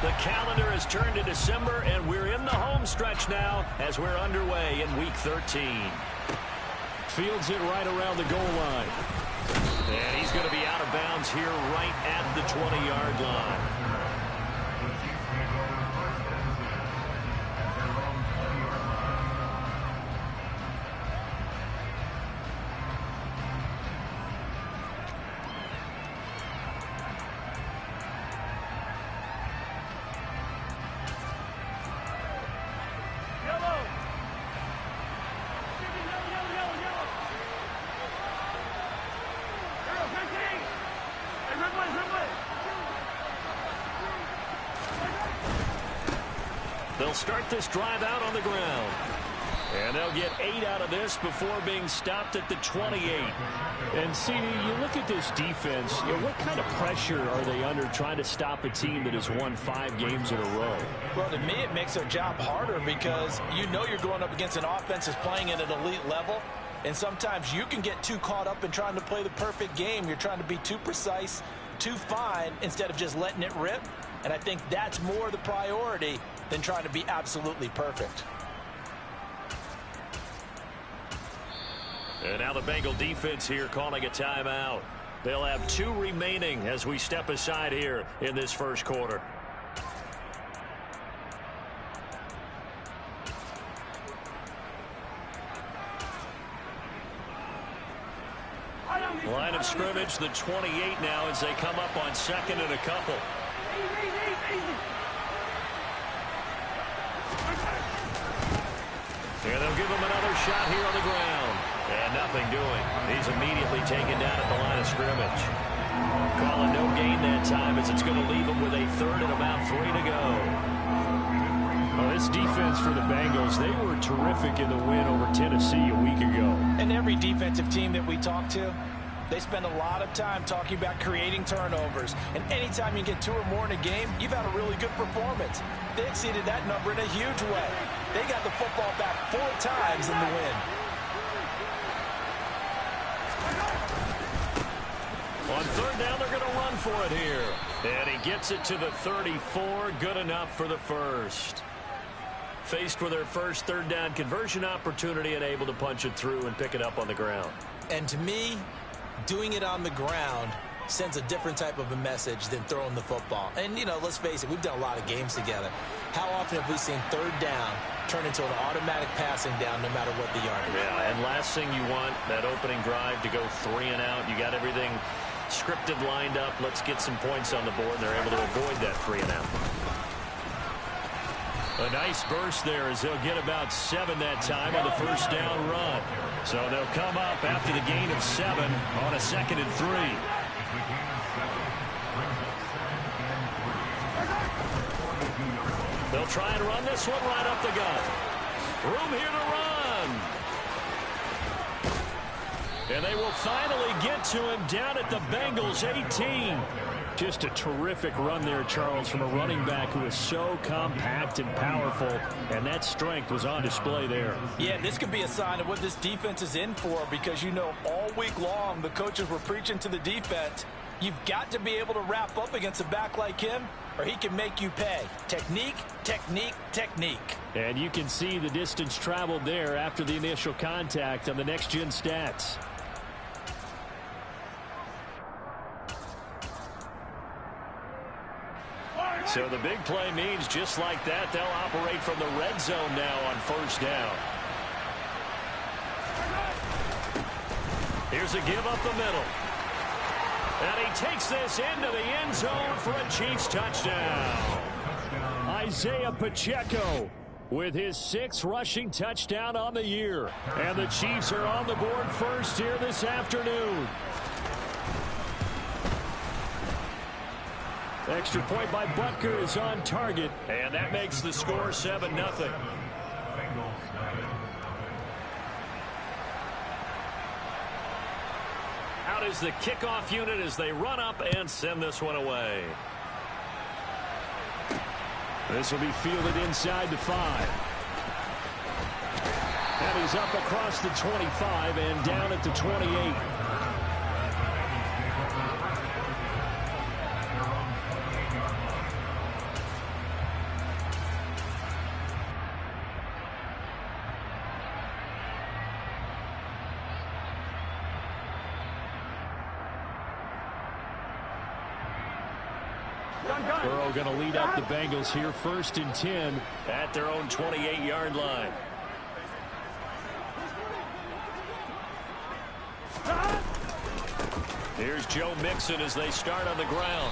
The calendar has turned to December, and we're in the home stretch now as we're underway in Week 13. Fields it right around the goal line. And he's going to be out of bounds here right at the 20-yard line. They'll start this drive out on the ground. And they'll get 8 out of this before being stopped at the 28. And, CD, you look at this defense, what kind of pressure are they under trying to stop a team that has won 5 games in a row? Well, to me, it makes their job harder because you know you're going up against an offense that's playing at an elite level. And sometimes you can get too caught up in trying to play the perfect game. You're trying to be too precise, too fine, instead of just letting it rip. And I think that's more the priority than trying to be absolutely perfect. And now the Bengal defense here calling a timeout. They'll have 2 remaining as we step aside here in this first quarter. Line of scrimmage, the 28 now as they come up on 2nd and a couple. And they'll give him another shot here on the ground. And nothing doing. He's immediately taken down at the line of scrimmage. Calling no gain that time as it's going to leave him with a 3rd and about 3 to go. Well, this defense for the Bengals, they were terrific in the win over Tennessee a week ago. And every defensive team that we talk to, they spend a lot of time talking about creating turnovers. And anytime you get 2 or more in a game, you've had a really good performance. They exceeded that number in a huge way. They got the football back 4 times in the win. On 3rd down, they're going to run for it here. And he gets it to the 34. Good enough for the first. Faced with their first 3rd down conversion opportunity and able to punch it through and pick it up on the ground. And to me, doing it on the ground sends a different type of a message than throwing the football. And, you know, let's face it, we've done a lot of games together. How often have we seen 3rd down turn into an automatic passing down no matter what the yardage? Yeah, and last thing you want, that opening drive to go 3 and out. You got everything scripted, lined up. Let's get some points on the board. They're able to avoid that 3 and out. A nice burst there as they'll get about 7 that time on the 1st down run. So they'll come up after the gain of 7 on a 2nd and 3. They'll try and run this one right up the gut. Room here to run. And they will finally get to him down at the Bengals 18. Just a terrific run there, Charles, from a running back who is so compact and powerful, and that strength was on display there. Yeah, this could be a sign of what this defense is in for because, you know, all week long the coaches were preaching to the defense, you've got to be able to wrap up against a back like him or he can make you pay. Technique, technique, technique. And you can see the distance traveled there after the initial contact on the next-gen stats. So the big play means just like that, they'll operate from the red zone now on 1st down. Here's a give up the middle. And he takes this into the end zone for a Chiefs touchdown. Isaiah Pacheco with his 6th rushing touchdown on the year. And the Chiefs are on the board first here this afternoon. Extra point by Butker is on target. And that makes the score 7-0. Out is the kickoff unit as they run up and send this one away. This will be fielded inside the 5. And he's up across the 25 and down at the 28. Burrow going to lead up the Bengals here, 1st and 10 at their own 28-yard line. Here's Joe Mixon as they start on the ground.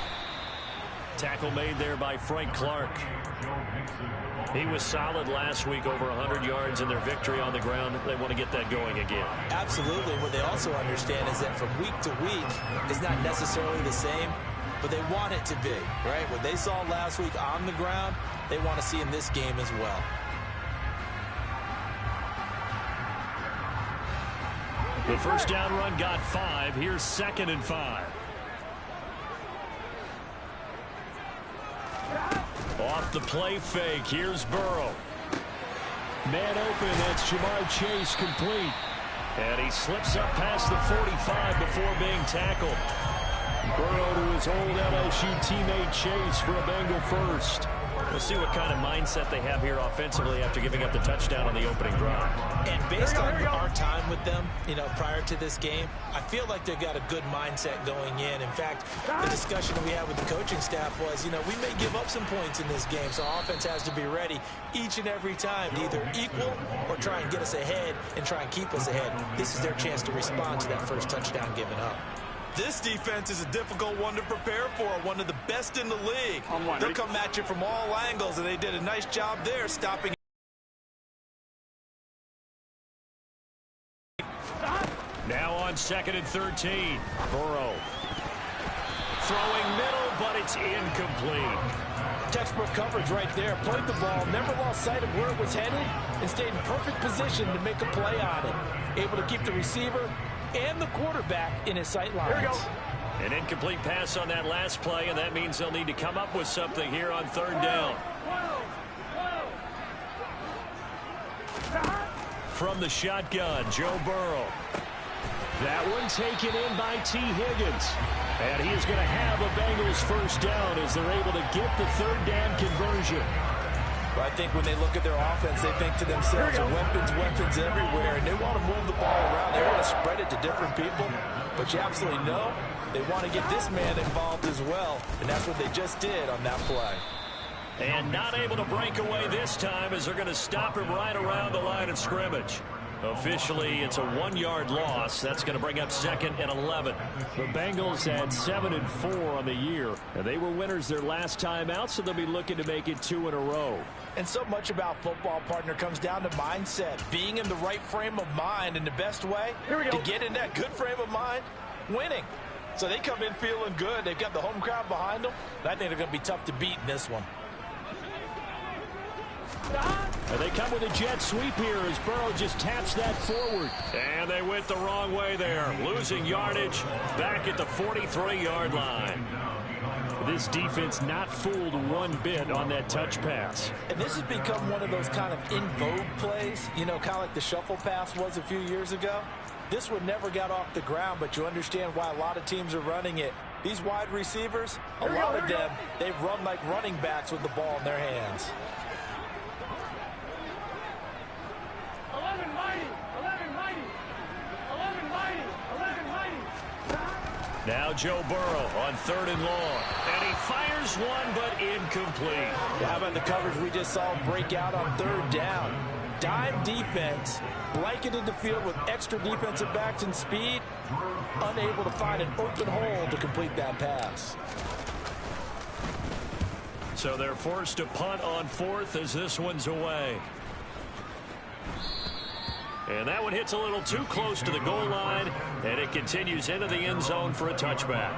Tackle made there by Frank Clark. He was solid last week, over 100 yards in their victory on the ground. They want to get that going again. Absolutely. What they also understand is that from week to week, it's not necessarily the same, but they want it to be, right? What they saw last week on the ground, they want to see in this game as well. The first down run got 5. Here's 2nd and 5. Off the play fake. Here's Burrow. Man open. That's Jamar Chase complete. And he slips up past the 45 before being tackled. Burrow to his old LSU teammate Chase for a Bengal first. We'll see what kind of mindset they have here offensively after giving up the touchdown on the opening drive. And based on our time with them, prior to this game, I feel like they've got a good mindset going in. In fact, the discussion that we had with the coaching staff was, we may give up some points in this game, so our offense has to be ready each and every time to either equal or try and get us ahead and try and keep us ahead. This is their chance to respond to that first touchdown given up. This defense is a difficult one to prepare for, one of the best in the league. They'll come at you from all angles, and they did a nice job there stopping. Now on 2nd and 13. Burrow throwing middle, but it's incomplete. Textbook coverage right there. Played the ball, never lost sight of where it was headed, and stayed in perfect position to make a play on it. Able to keep the receiver and the quarterback in his sight lines. Here we go. An incomplete pass on that last play, and that means they'll need to come up with something here on 3rd down. From the shotgun, Joe Burrow. That one taken in by T. Higgins. And he is going to have a Bengals first down as they're able to get the 3rd down conversion. I think when they look at their offense, they think to themselves, weapons everywhere, and they want to move the ball around. They want to spread it to different people, but you absolutely know they want to get this man involved as well, and that's what they just did on that play. And not able to break away this time as they're going to stop him right around the line of scrimmage. Officially, it's a 1-yard loss. That's going to bring up 2nd and 11. The Bengals had 7 and 4 on the year, and they were winners their last time out, so they'll be looking to make it 2 in a row. And so much about football, partner, comes down to mindset, being in the right frame of mind, and the best way to get in that good frame of mind, winning. So they come in feeling good. They've got the home crowd behind them, and I think they're going to be tough to beat in this one. And they come with a jet sweep here as Burrow just taps that forward. And they went the wrong way there, losing yardage back at the 43-yard line. This defense not fooled one bit on that touch pass. And this has become one of those kind of in vogue plays, kind of like the shuffle pass was a few years ago. This one never got off the ground, but you understand why a lot of teams are running it. These wide receivers, a lot of them, they've run like running backs with the ball in their hands. Now Joe Burrow on 3rd and long. And he fires one, but incomplete. How about the coverage we just saw break out on 3rd down? Dime defense, blanketed the field with extra defensive backs and speed, unable to find an open hole to complete that pass. So they're forced to punt on 4th as this one's away. And that one hits a little too close to the goal line, and it continues into the end zone for a touchback.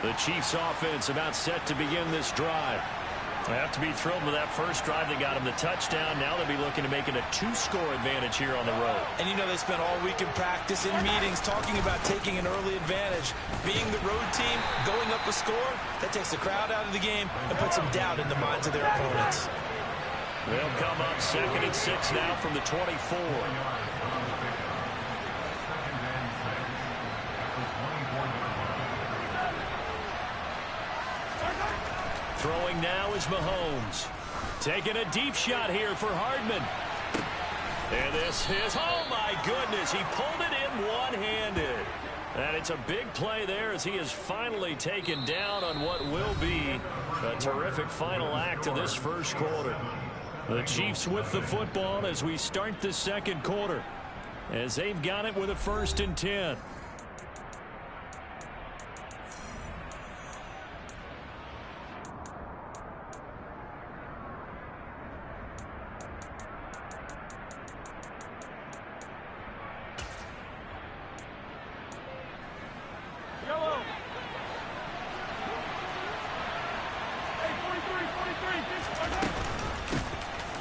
The Chiefs offense about set to begin this drive. They have to be thrilled with that first drive that got them the touchdown. Now they'll be looking to make it a 2-score advantage here on the road. And they spent all week in practice, in meetings, talking about taking an early advantage. Being the road team, going up a score, that takes the crowd out of the game and puts some doubt in the minds of their opponents. They'll come up 2nd and 6 now from the 24. Throwing now is Mahomes. Taking a deep shot here for Hardman. And this is, oh my goodness, he pulled it in one-handed. And it's a big play there as he is finally taken down on what will be a terrific final act of this first quarter. The Chiefs with the football as we start the second quarter, as they've got it with a 1st and 10.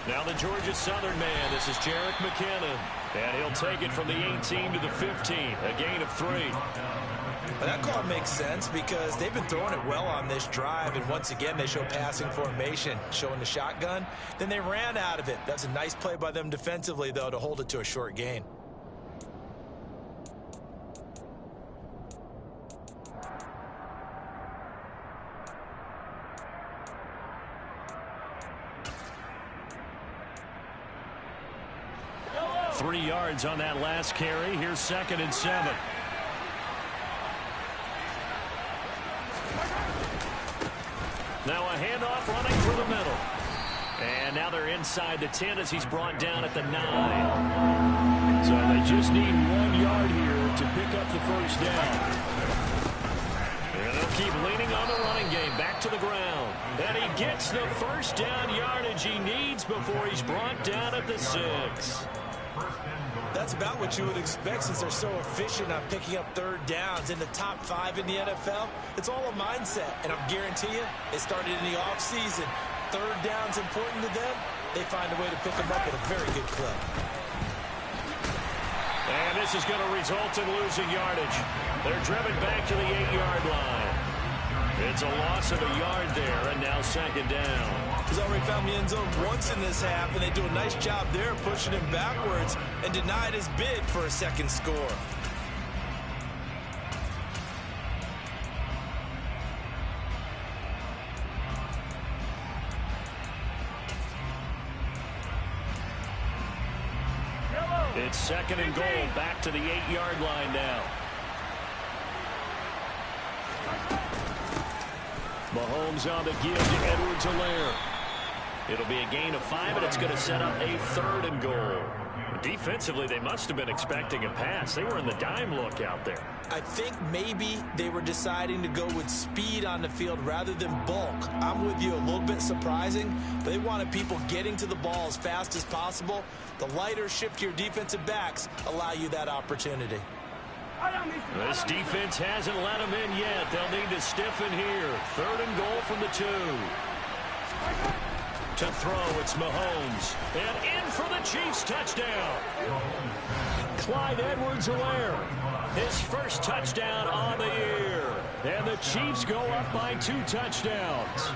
Now the Georgia Southern man, this is Jerick McKinnon. And he'll take it from the 18 to the 15, a gain of 3. Well, that call makes sense because they've been throwing it well on this drive, and once again they show passing formation, showing the shotgun. Then they ran out of it. That's a nice play by them defensively, though, to hold it to a short gain. Three yards on that last carry. Here's 2nd and 7. Now a handoff running through the middle. And now they're inside the 10 as he's brought down at the 9. So they just need 1 yard here to pick up the first down. And they'll keep leaning on the running game. Back to the ground. And he gets the first down yardage he needs before he's brought down at the 6. That's about what you would expect since they're so efficient on picking up 3rd downs in the top 5 in the NFL. It's all a mindset, and I'm guarantee you it started in the offseason. 3rd down's important to them. They find a way to pick them up at a very good clip. And this is going to result in losing yardage. They're driven back to the 8-yard line. It's a loss of a yard there, and now 2nd down. He's already found the end zone once in this half, and they do a nice job there pushing him backwards and denied his bid for a 2nd score. It's 2nd and goal, back to the 8-yard line now. Mahomes on the give to Edwards-Helaire. It'll be a gain of 5, and it's going to set up a 3rd and goal. Defensively, they must have been expecting a pass. They were in the dime look out there. I think maybe they were deciding to go with speed on the field rather than bulk. I'm with you, a little bit surprising. They wanted people getting to the ball as fast as possible. The lighter, shiftier defensive backs allow you that opportunity. This defense hasn't let them in yet. They'll need to stiffen here. 3rd and goal from the 2. To throw, it's Mahomes. And in for the Chiefs touchdown. Clyde Edwards-Helaire. His first touchdown on the year. And the Chiefs go up by 2 touchdowns.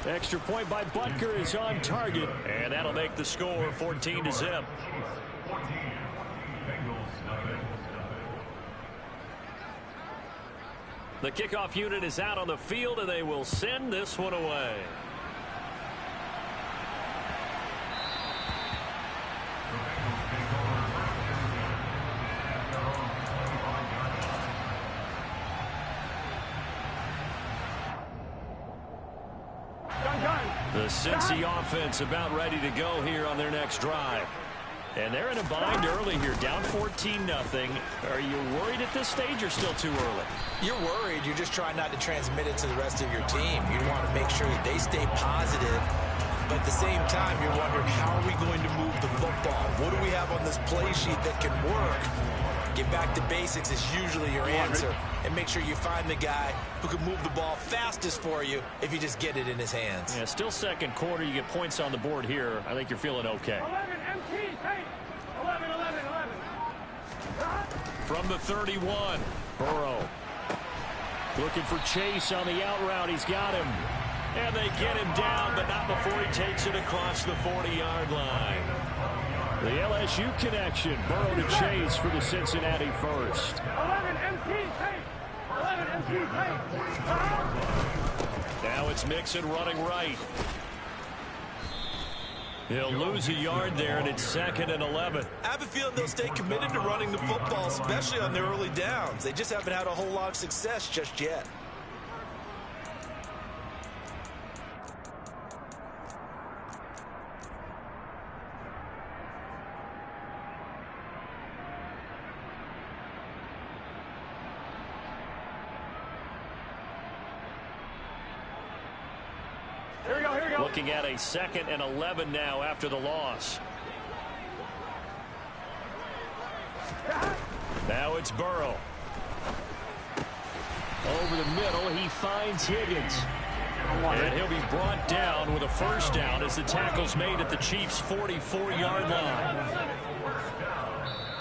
Extra point by Butker is on target. And that'll make the score 14-0. The kickoff unit is out on the field, and they will send this one away. The Cincy offense about ready to go here on their next drive. And they're in a bind early here, down 14-0. Are you worried at this stage or still too early? You're worried. You're just trying not to transmit it to the rest of your team. You want to make sure that they stay positive. But at the same time, you're wondering, how are we going to move the football? What do we have on this play sheet that can work? Get back to basics is usually your answer. And make sure you find the guy who can move the ball fastest for you if you just get it in his hands. Yeah, still second quarter. You get points on the board here. I think you're feeling okay. 11. From the 31, Burrow. Looking for Chase on the out route. He's got him. And they get him down, but not before he takes it across the 40-yard line. The LSU connection. Burrow to Chase for the Cincinnati first. 11 MT, take. 11 MT, take. Now it's Mixon running right. He'll lose a yard there, and it's 2nd and 11. I have a feeling they'll stay committed to running the football, especially on their early downs. They just haven't had a whole lot of success just yet. Looking at a 2nd and 11 now after the loss. Now it's Burrow. Over the middle, he finds Higgins. And he'll be brought down with a first down as the tackle's made at the Chiefs' 44-yard line.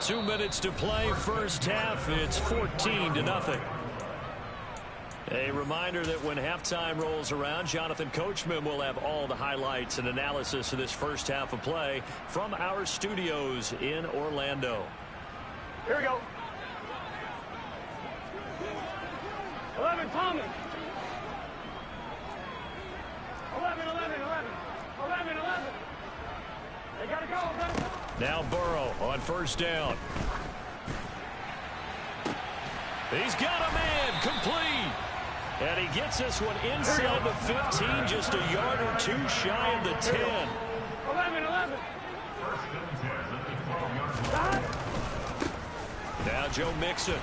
2 minutes to play, first half. It's 14-0. A reminder that when halftime rolls around, Jonathan Coachman will have all the highlights and analysis of this first half of play from our studios in Orlando. Here we go. 11, Tommy. 11, 11, 11. 11, 11. They got to go. Now Burrow on first down. He's got a man, complete. And he gets this one inside the 15, just a yard or two shy of the 10. 11, 11. Now Joe Mixon.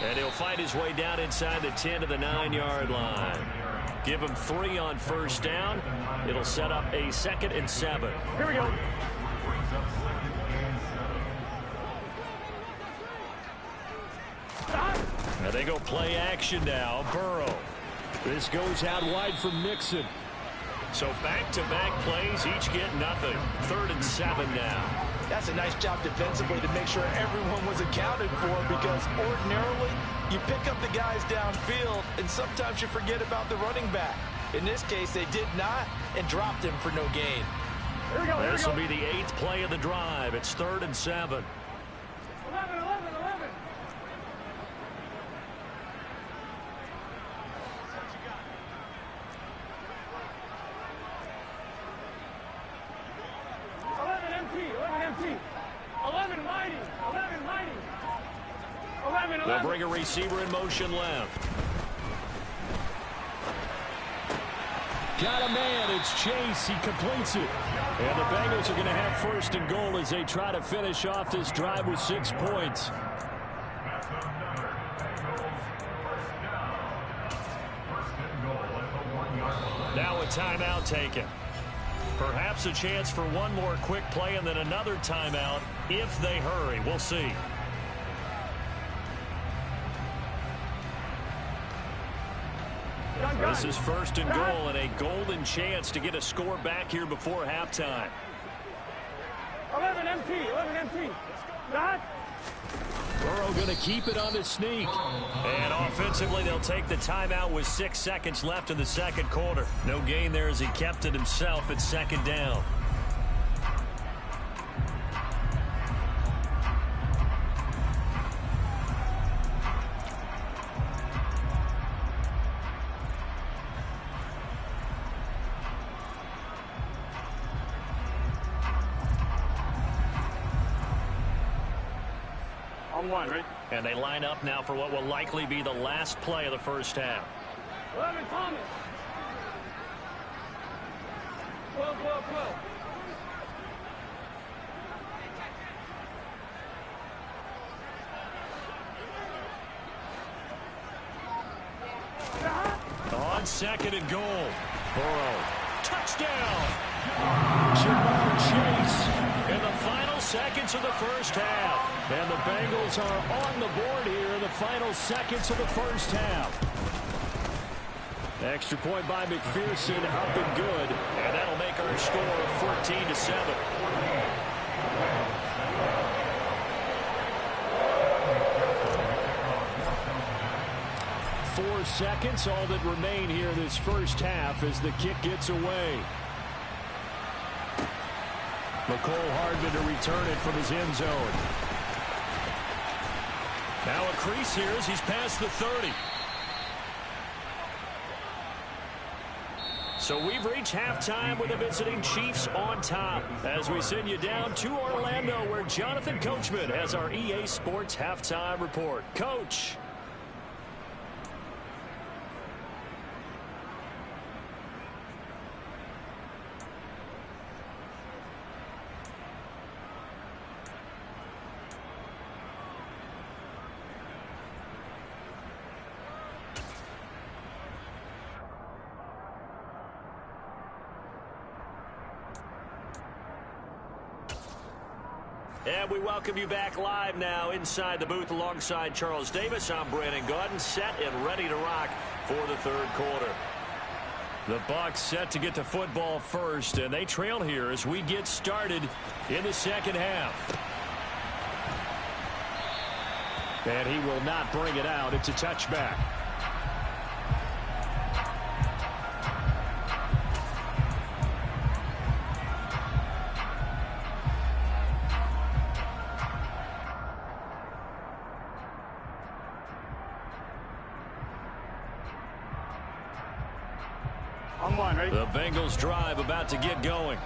And he'll fight his way down inside the 10 to the 9-yard line. Give him 3 on first down. It'll set up a 2nd and 7. Here we go. Now they go play action now. Burrow. This goes out wide for Mixon. So back-to-back plays, each get nothing. 3rd and 7 now. That's a nice job defensively to make sure everyone was accounted for, because ordinarily you pick up the guys downfield and sometimes you forget about the running back. In this case, they did not and dropped him for no gain. Here we go. This will be the 8th play of the drive. It's 3rd and 7. 11, 11, 11. They'll bring a receiver in motion left. Got a man. It's Chase. He completes it. And the Bengals are going to have 1st and goal as they try to finish off this drive with 6 points. Now a timeout taken. Perhaps a chance for one more quick play and then another timeout if they hurry. We'll see. This is 1st and goal and a golden chance to get a score back here before halftime. 11 MT, 11 MT. Burrow going to keep it on the sneak. And offensively, they'll take the timeout with 6 seconds left in the 2nd quarter. No gain there as he kept it himself at 2nd down. Right? And they line up now for what will likely be the last play of the first half. 11, Thomas. 12, 12, 12. On 2nd and goal. Burrow. Touchdown. Jamar Chase. In the final seconds of the first half. And the Bengals are on the board here in the final seconds of the first half. Extra point by McPherson, up and good. And that'll make our score 14-7. Four seconds, all that remain here this first half as the kick gets away. McCole Hardman to return it from his end zone. Now a crease here as he's past the 30. So we've reached halftime with the visiting Chiefs on top as we send you down to Orlando where Jonathan Coachman has our EA Sports halftime report. Coach. And we welcome you back live now inside the booth alongside Charles Davis. I'm Brandon Gaudin, set and ready to rock for the third quarter. The Bucs set to get the football first, and they trail here as we get started in the second half. And he will not bring it out. It's a touchback. The Bengals drive about to get going.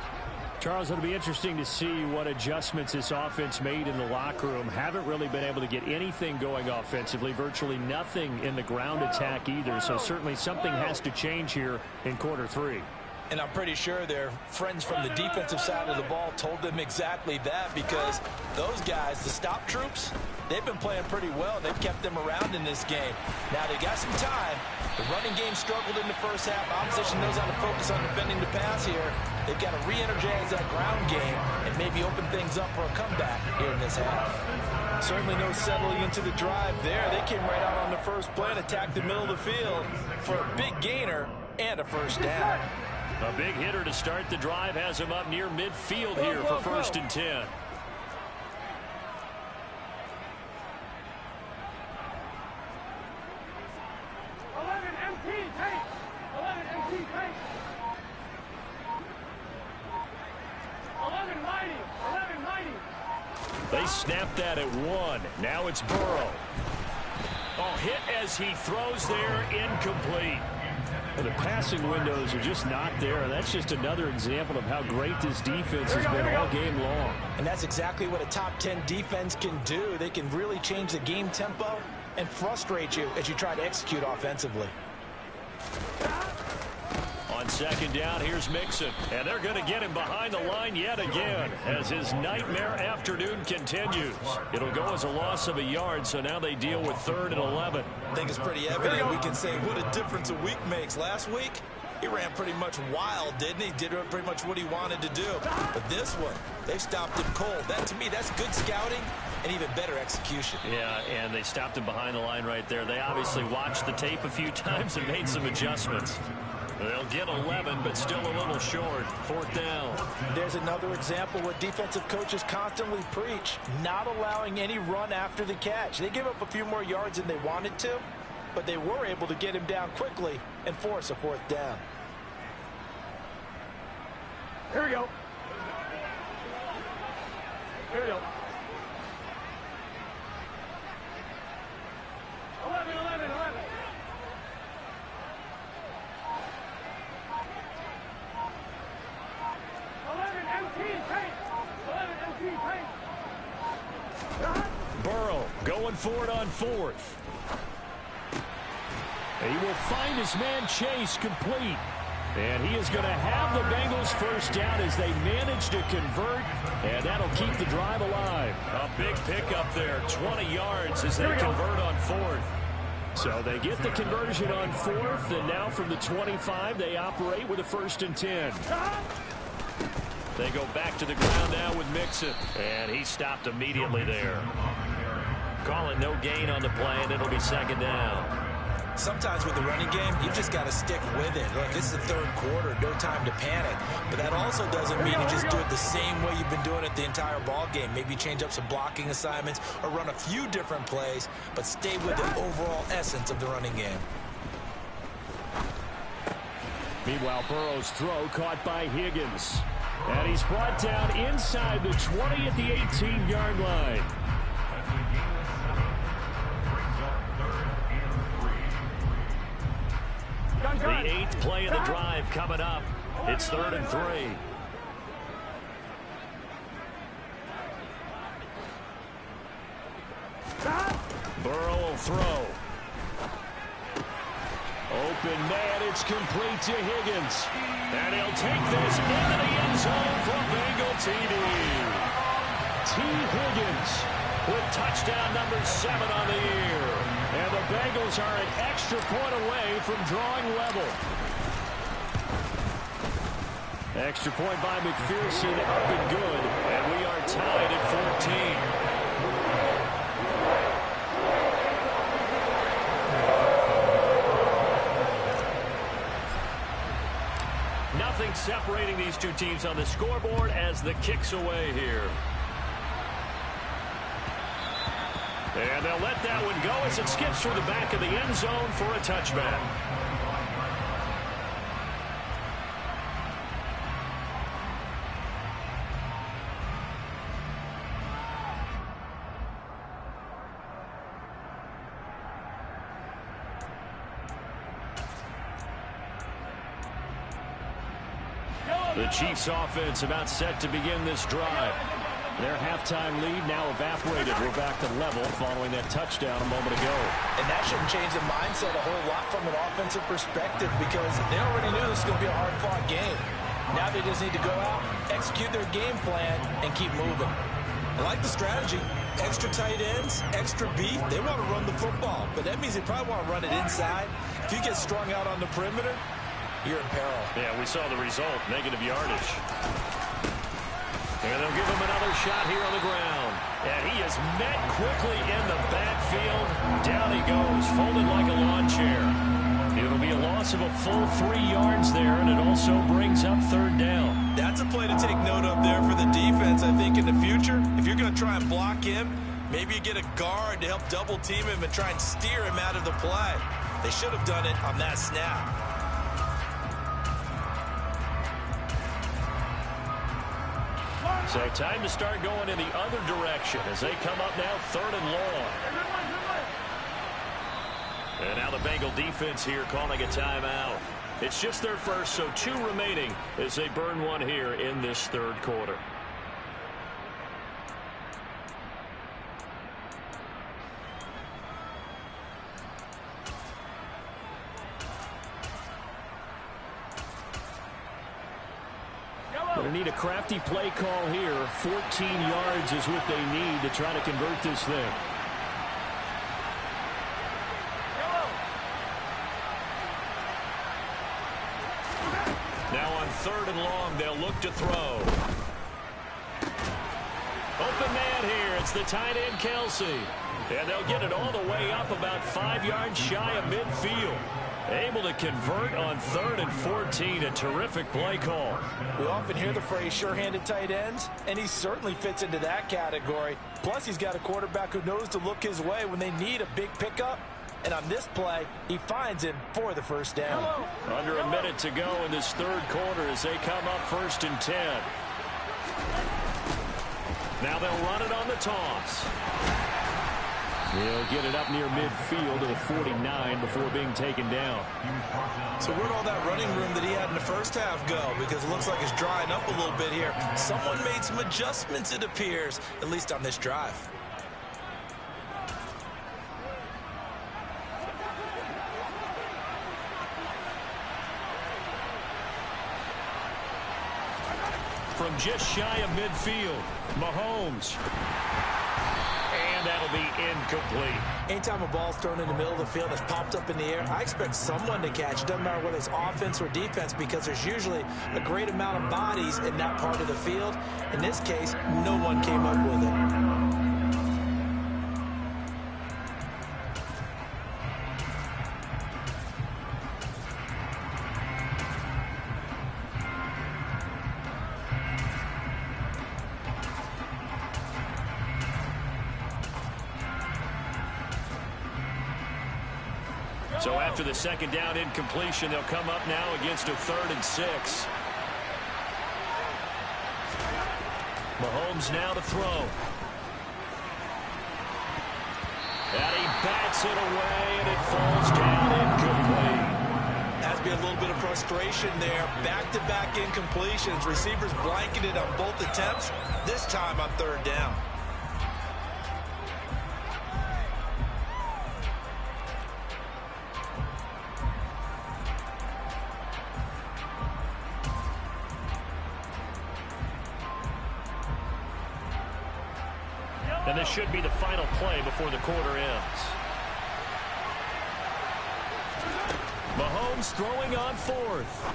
Charles, it'll be interesting to see what adjustments this offense made in the locker room. Haven't really been able to get anything going offensively, virtually nothing in the ground attack either. So certainly something has to change here in quarter 3. And I'm pretty sure their friends from the defensive side of the ball told them exactly that, because those guys, the stop troops, they've been playing pretty well. They've kept them around in this game. Now they got some time. The running game struggled in the first half. Opposition knows how to focus on defending the pass here. They've got to re-energize that ground game and maybe open things up for a comeback here in this half. Certainly no settling into the drive there. They came right out on the first play and attacked the middle of the field for a big gainer and a first down. A big hitter to start the drive has him up near midfield here for 1st and 10. 11 MT tank. 11 MT tank. 11 mighty. 11 mighty. They snapped that at 1. Now it's Burrow. Oh, hit as he throws there, incomplete. Well, the passing windows are just not there, and that's just another example of how great this defense has been all game long. And that's exactly what a top 10 defense can do. They can really change the game tempo and frustrate you as you try to execute offensively. On second down, here's Mixon. And they're going to get him behind the line yet again as his nightmare afternoon continues. It'll go as a loss of a yard, so now they deal with 3rd and 11. I think it's pretty evident. We can say what a difference a week makes. Last week, he ran pretty much wild, didn't he? Did pretty much what he wanted to do. But this one, they stopped him cold. That, to me, that's good scouting and even better execution. Yeah, and they stopped him behind the line right there. They obviously watched the tape a few times and made some adjustments. They'll get 11, but still a little short. 4th down. There's another example what defensive coaches constantly preach, not allowing any run after the catch. They give up a few more yards than they wanted to, but they were able to get him down quickly and force a 4th down. Here we go. Here we go. 11, 11, 11. 11 MT tank. 11 MT tank. Burrow going for it on 4th. He will find his man Chase complete. And he is going to have the Bengals first down as they manage to convert, and that'll keep the drive alive. A big pickup there, 20 yards as they convert on 4th. So they get the conversion on 4th, and now from the 25, they operate with a 1st and 10. They go back to the ground now with Mixon, and he stopped immediately there. Calling no gain on the play, and it'll be 2nd down. Sometimes with the running game, you just got to stick with it. Look, this is the 3rd quarter, no time to panic. But that also doesn't mean you just do it the same way you've been doing it the entire ball game. Maybe change up some blocking assignments or run a few different plays, but stay with the overall essence of the running game. Meanwhile, Burrow's throw caught by Higgins. And he's brought down inside the 20 at the 18-yard line. The 8th play of the drive coming up. It's 3rd and 3. Burrow will throw. Open man, it's complete to Higgins. And he'll take this into the end zone for Bengal TD. T. Higgins with touchdown number 7 on the year. And the Bengals are an extra point away from drawing level. Extra point by McPherson, up and good. And we are tied at 14. Nothing separating these two teams on the scoreboard as the kick's away here. And they'll let that one go as it skips through the back of the end zone for a touchback. The Chiefs offense about set to begin this drive. Their halftime lead now evaporated. We're back to level following that touchdown a moment ago. And that shouldn't change the mindset a whole lot from an offensive perspective because they already knew this was going to be a hard-fought game. Now they just need to go out, execute their game plan, and keep moving. I like the strategy. Extra tight ends, extra beef. They want to run the football, but that means they probably want to run it inside. If you get strung out on the perimeter, you're in peril. Yeah, we saw the result, negative yardage. And they'll give him another shot here on the ground. And he is met quickly in the backfield. Down he goes, folded like a lawn chair. It'll be a loss of a full 3 yards there, and it also brings up 3rd down. That's a play to take note of there for the defense, I think, in the future. If you're going to try and block him, maybe you get a guard to help double-team him and try and steer him out of the play. They should have done it on that snap. So time to start going in the other direction as they come up now 3rd and long. And now the Bengal defense here calling a timeout. It's just their first, so 2 remaining as they burn one here in this 3rd quarter. They need a crafty play call here. 14 yards is what they need to try to convert this thing. Now on 3rd and long, they'll look to throw. Open man here. It's the tight end, Kelsey. And they'll get it all the way up about 5 yards shy of midfield. Able to convert on 3rd and 14. A terrific play call. We often hear the phrase sure-handed tight ends, and he certainly fits into that category. Plus, he's got a quarterback who knows to look his way when they need a big pickup. And on this play, he finds him for the 1st down. Under a minute to go in this 3rd quarter as they come up 1st and 10. Now they'll run it on the toss. He'll get it up near midfield to the 49 before being taken down. So where'd all that running room that he had in the first half go? Because it looks like it's drying up a little bit here. Someone made some adjustments, it appears, at least on this drive. From just shy of midfield, Mahomes. And that'll be incomplete. Anytime a ball's thrown in the middle of the field that's popped up in the air, I expect someone to catch. It doesn't matter whether it's offense or defense because there's usually a great amount of bodies in that part of the field. In this case, no one came up with it. So after the 2nd down incompletion, they'll come up now against a 3rd and 6. Mahomes now to throw. And he bats it away, and it falls down incomplete. Has to be a little bit of frustration there. Back-to-back incompletions. Receivers blanketed on both attempts, this time on third down. And this should be the final play before the quarter ends. Mahomes throwing on fourth.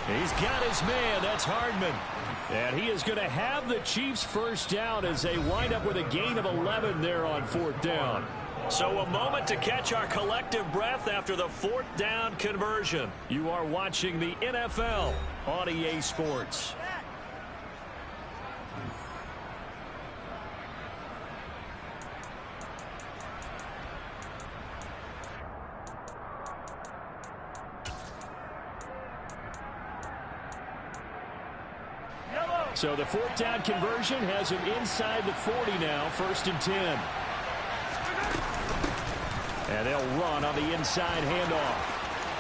He's got his man. That's Hardman. And he is going to have the Chiefs first down as they wind up with a gain of 11 there on fourth down. So a moment to catch our collective breath after the fourth down conversion. You are watching the NFL on EA Sports. So the fourth down conversion has him inside the 40 now, 1st and 10. And they'll run on the inside handoff.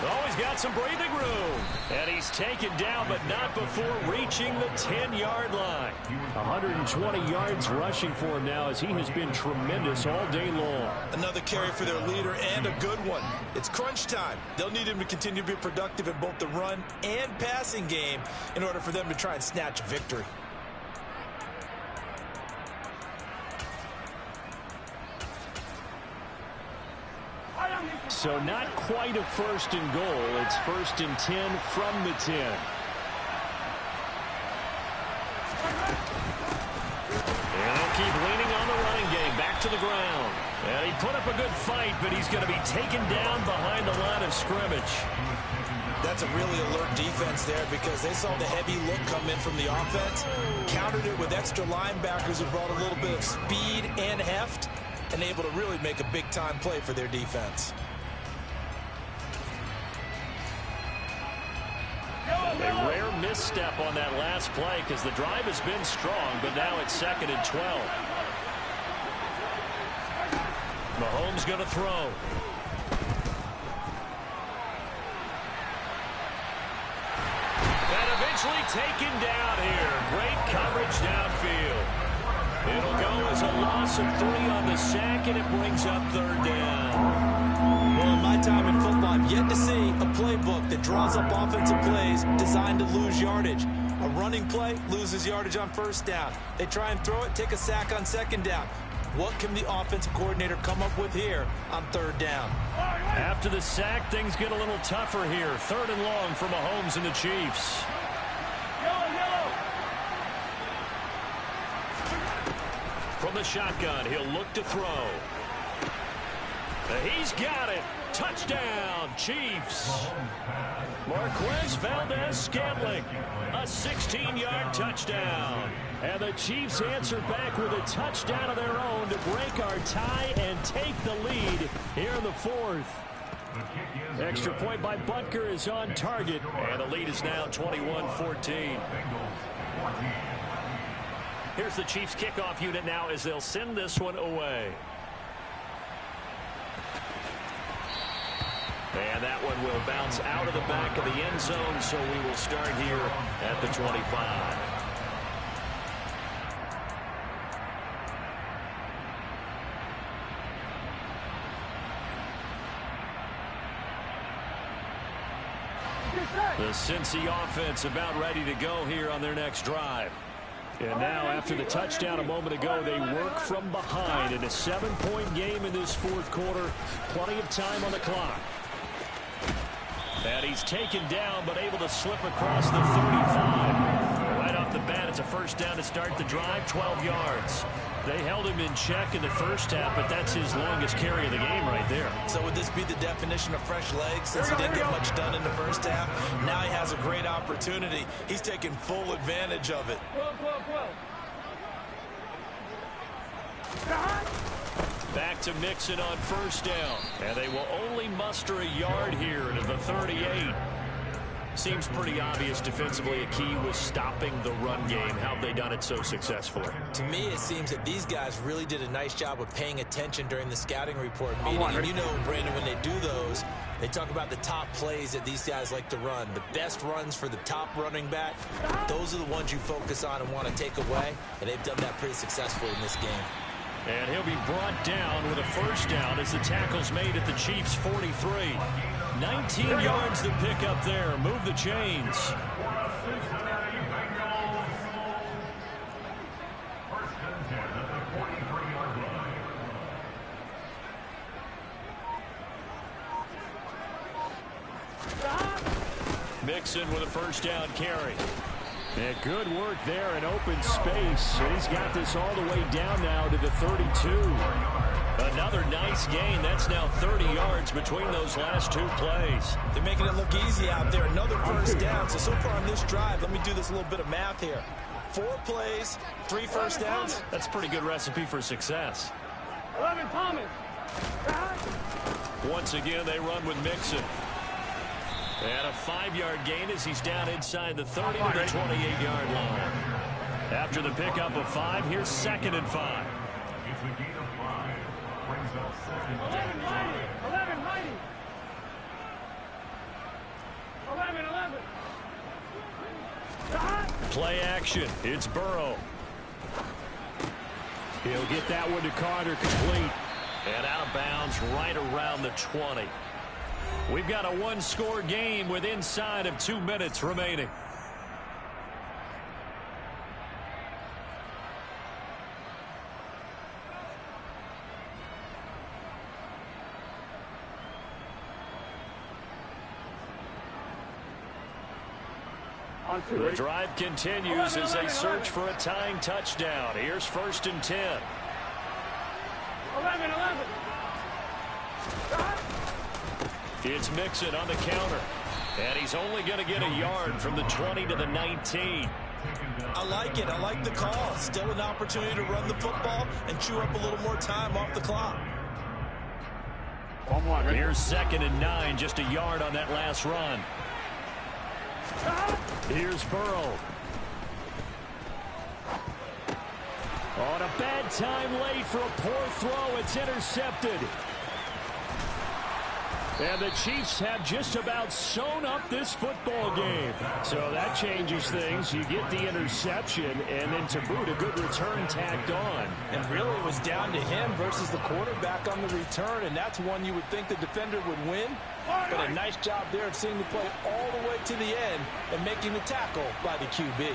Oh, he's got some breathing room. And he's taken down, but not before reaching the 10-yard line. 120 yards rushing for him now as he has been tremendous all day long. Another carry for their leader and a good one. It's crunch time. They'll need him to continue to be productive in both the run and passing game in order for them to try and snatch a victory. So not quite a 1st and goal. It's 1st and 10 from the 10. And they'll keep leaning on the running game. Back to the ground. And he put up a good fight, but he's going to be taken down behind the line of scrimmage. That's a really alert defense there because they saw the heavy look come in from the offense, countered it with extra linebackers who brought a little bit of speed and heft, and able to really make a big-time play for their defense. A rare misstep on that last play because the drive has been strong, but now it's 2nd and 12. Mahomes going to throw. And eventually taken down here. Great coverage downfield. It'll go as a loss of 3 on the sack, and it brings up 3rd down. Well, in my time in football, I've yet to see a playbook that draws up offensive plays designed to lose yardage. A running play loses yardage on 1st down. They try and throw it, take a sack on 2nd down. What can the offensive coordinator come up with here on 3rd down? After the sack, things get a little tougher here. 3rd and long for Mahomes and the Chiefs. From the shotgun, he'll look to throw. He's got it. Touchdown, Chiefs. Marquez Valdez-Scantling, a 16-yard touchdown. And the Chiefs answer back with a touchdown of their own to break our tie and take the lead here in the 4th. Extra point by Butker is on target, and the lead is now 21-14. Here's the Chiefs kickoff unit now as they'll send this one away. And that one will bounce out of the back of the end zone, so we will start here at the 25. The Cincy offense about ready to go here on their next drive. And now, after the touchdown a moment ago, they work from behind in a 7-point game in this 4th quarter. Plenty of time on the clock. And he's taken down, but able to slip across the 35. Right off the bat, it's a 1st down to start the drive, 12 yards. They held him in check in the 1st half, but that's his longest carry of the game right there. So would this be the definition of fresh legs since he didn't get much done in the 1st half? Now he has a great opportunity. He's taking full advantage of it. Back to Mixon on 1st down. And they will only muster a yard here into the 38. Seems pretty obvious defensively a key was stopping the run game. How have they done it so successfully? To me, it seems that these guys really did a nice job of paying attention during the scouting report meeting. And you know, Brandon, when they do those, they talk about the top plays that these guys like to run. The best runs for the top running back, those are the ones you focus on and want to take away. And they've done that pretty successfully in this game. And he'll be brought down with a first down as the tackle's made at the Chiefs' 43. 19 yards to pick up there. Move the chains. Mixon with a first down carry. And good work there in open space. And he's got this all the way down now to the 32. Another nice gain. That's now 30 yards between those last two plays. They're making it look easy out there. Another first down. So far on this drive, let me do this little bit of math here. 4 plays, 3 first downs. That's a pretty good recipe for success. 11 Thomas. Once again, they run with Mixon. And a 5-yard gain as he's down inside the 30 to the 28-yard line. After the pickup of 5, here's 2nd and 5. 11 mighty. 11 mighty. 11. Play action. It's Burrow. He'll get that one to Carter, complete. And out of bounds right around the 20. We've got a 1-score game with inside of 2 minutes remaining. The drive continues as they search for a tying touchdown. Here's 1st and 10. 11. It's Mixon on the counter. And he's only going to get a yard from the 20 to the 19. I like it. I like the call. Still an opportunity to run the football and chew up a little more time off the clock. Here's 2nd and 9, just a yard on that last run. Here's Burrow. On a bad time late for a poor throw. It's intercepted. And the Chiefs have just about sewn up this football game. So that changes things. You get the interception, and then to boot, a good return tacked on. And really it was down to him versus the quarterback on the return, and that's one you would think the defender would win. But a nice job there of seeing the play all the way to the end and making the tackle by the QB.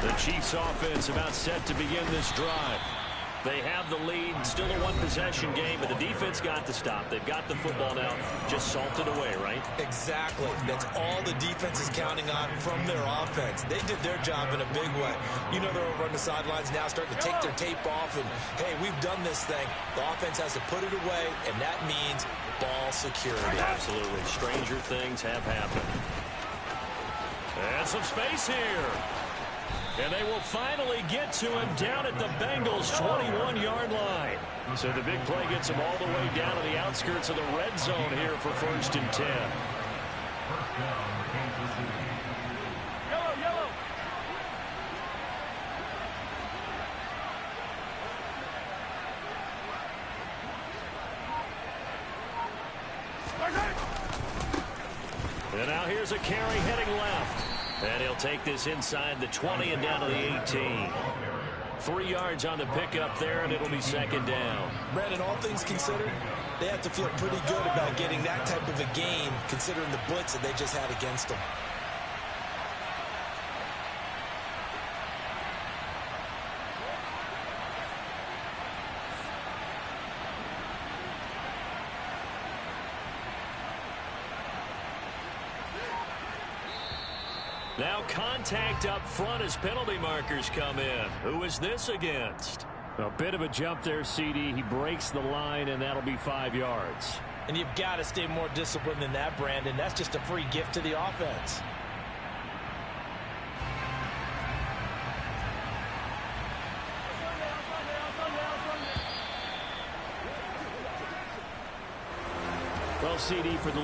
The Chiefs offense about set to begin this drive. They have the lead, still a one-possession game, but the defense got the stop. They've got the football now, just salted away, right? Exactly. That's all the defense is counting on from their offense. They did their job in a big way. You know they're over on the sidelines now, starting to take their tape off, and, hey, we've done this thing. The offense has to put it away, and that means ball security. Absolutely. Stranger things have happened. And some space here. And they will finally get to him down at the Bengals' 21-yard line. So the big play gets him all the way down to the outskirts of the red zone here for 1st and 10. Yellow. And now here's a carry heading left. And he'll take this inside the 20 and down to the 18. 3 yards on the pickup there, and it'll be 2nd down. Brandon, all things considered, they have to feel pretty good about getting that type of a game, considering the blitz that they just had against them. Now contact up front as penalty markers come in. Who is this against? A bit of a jump there, CD. He breaks the line, and that'll be 5 yards. And you've got to stay more disciplined than that, Brandon. That's just a free gift to the offense. Well, CD, for the